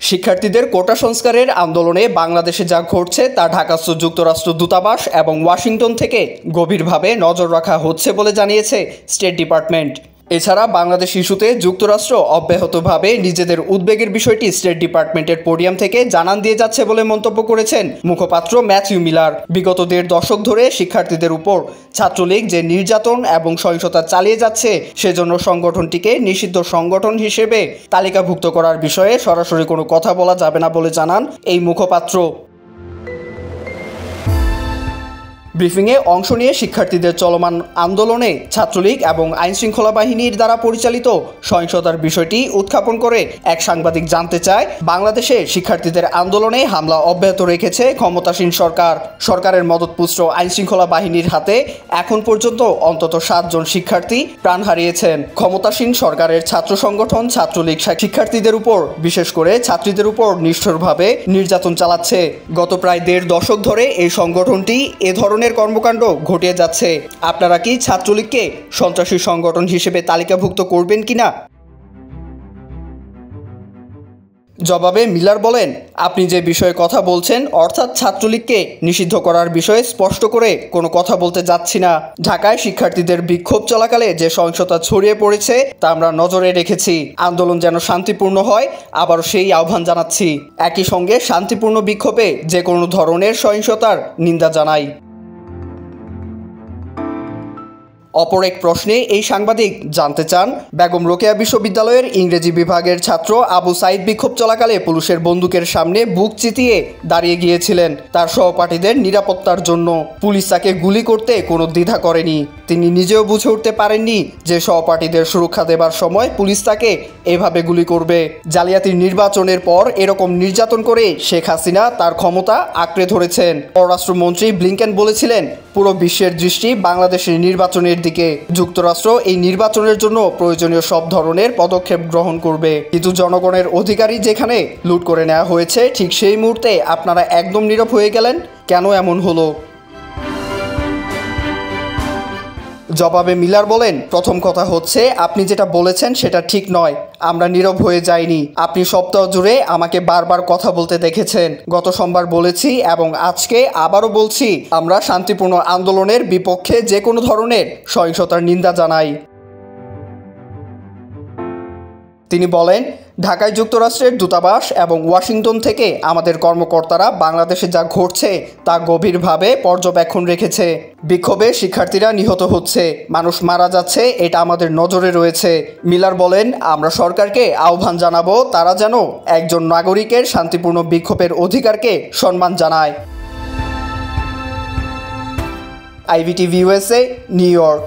শিক্ষার্থীদের কোটা সংস্কারের আন্দোলনে বাংলাদেশে যা ঘটছে তা ঢাকাস্থ যুক্তরাষ্ট্র দূতাবাস এবং ওয়াশিংটন থেকে গভীরভাবে নজর রাখা হচ্ছে বলে জানিয়েছে স্টেট ডিপার্টমেন্ট। এছাড়া বাংলাদেশ ইস্যুতে যুক্তরাষ্ট্র অব্যাহতভাবে নিজেদের উদ্বেগের বিষয়টি স্টেট ডিপার্টমেন্টের পোডিয়াম থেকে জানান দিয়ে যাচ্ছে বলে মন্তব্য করেছেন মুখপাত্র ম্যাথিউ মিলার। বিগত ১.৫ দশক ধরে শিক্ষার্থীদের উপর ছাত্রলীগ যে নির্যাতন এবং সহিংসতা চালিয়ে যাচ্ছে সেজন্য সংগঠনটিকে নিষিদ্ধ সংগঠন হিসেবে তালিকাভুক্ত করার বিষয়ে সরাসরি কোনো কথা বলা যাবে না বলে জানান এই মুখপাত্র। ব্রিফিংয়ে অংশ নিয়ে শিক্ষার্থীদের চলমান আন্দোলনে ছাত্রলীগ এবং আইনশৃঙ্খলা বাহিনীর দ্বারা পরিচালিত সহিংসতার বিষয়টি উত্থাপন করে এক সাংবাদিক জানতে চায়, বাংলাদেশে শিক্ষার্থীদের আন্দোলনে হামলা অব্যাহত রেখেছে ক্ষমতাসীন সরকার। সরকারের মদতপুষ্ট আইনশৃঙ্খলা বাহিনীর হাতে এখন পর্যন্ত অন্তত ৭ জন শিক্ষার্থী প্রাণ হারিয়েছেন। ক্ষমতাসীন সরকারের ছাত্র সংগঠন ছাত্রলীগ শিক্ষার্থীদের উপর, বিশেষ করে ছাত্রীদের উপর নিষ্ঠুরভাবে নির্যাতন চালাচ্ছে। গত প্রায় ১.৫ দশক ধরে এই সংগঠনটি এ ধরনের কর্মকাণ্ড ঘটিয়ে যাচ্ছে। আপনারা কি ছাত্রলীগকে সন্ত্রাসী সংগঠন হিসেবে তালিকাভুক্ত করবেন কিনা? জবাবে মিলার বলেন, আপনি যে বিষয়ে কথা বলছেন অর্থাৎ ছাত্রলীগকে নিষিদ্ধ করার বিষয়ে স্পষ্ট করে কোনো কথা বলতে যাচ্ছি না। ঢাকায় শিক্ষার্থীদের বিক্ষোভ চলাকালে যে সহিংসতা ছড়িয়ে পড়েছে তা আমরা নজরে রেখেছি। আন্দোলন যেন শান্তিপূর্ণ হয় আবারও সেই আহ্বান জানাচ্ছি। একই সঙ্গে শান্তিপূর্ণ বিক্ষোভে যে কোনো ধরনের সহিংসতার নিন্দা জানাই। অপর এক প্রশ্নে এই সাংবাদিক জানতে চান, বেগম রোকেয়া বিশ্ববিদ্যালয়ের ইংরেজি বিভাগের ছাত্র আবু সাইদ বিক্ষোভ চলাকালে পুলিশের বন্দুকের সামনে বুক চিতিয়ে দাঁড়িয়ে গিয়েছিলেন তার সহপাঠীদের নিরাপত্তার জন্য। পুলিশ তাকে গুলি করতে কোনো দ্বিধা করেনি। তিনি নিজেও বুঝে উঠতে পারেননি যে সহপাঠীদের সুরক্ষা দেবার সময় পুলিশ তাকে এভাবে গুলি করবে। জালিয়াতির নির্বাচনের পর এরকম নির্যাতন করে শেখ হাসিনা তার ক্ষমতা আঁকড়ে ধরেছেন। পররাষ্ট্রমন্ত্রী ব্লিংকেন বলেছিলেন, পুরো বিশ্বের দৃষ্টি বাংলাদেশের নির্বাচনের দিকে। যুক্তরাষ্ট্র এই নির্বাচনের জন্য প্রয়োজনীয় সব ধরনের পদক্ষেপ গ্রহণ করবে। কিন্তু জনগণের অধিকারই যেখানে লুট করে নেওয়া হয়েছে ঠিক সেই মুহূর্তে আপনারা একদম নীরব হয়ে গেলেন, কেন এমন হলো? জবাবে মিলার বলেন, প্রথম কথা হচ্ছে আপনি যেটা বলেছেন সেটা ঠিক নয়। আমরা নীরব হয়ে যাইনি। আপনি সপ্তাহ জুড়ে আমাকে বারবার কথা বলতে দেখেছেন। গত সোমবার বলেছি এবং আজকে আবারও বলছি, আমরা শান্তিপূর্ণ আন্দোলনের বিপক্ষে যে কোনো ধরনের সহিংসতার নিন্দা জানাই। তিনি বলেন, ঢাকায় যুক্তরাষ্ট্রের দূতাবাস এবং ওয়াশিংটন থেকে আমাদের কর্মকর্তারা বাংলাদেশে যা ঘটছে তা গভীরভাবে পর্যবেক্ষণ রেখেছে। বিক্ষোভে শিক্ষার্থীরা নিহত হচ্ছে, মানুষ মারা যাচ্ছে, এটা আমাদের নজরে রয়েছে। মিলার বলেন, আমরা সরকারকে আহ্বান জানাবো তারা যেন একজন নাগরিকের শান্তিপূর্ণ বিক্ষোভের অধিকারকে সম্মান জানায়। IVTV USA, new York.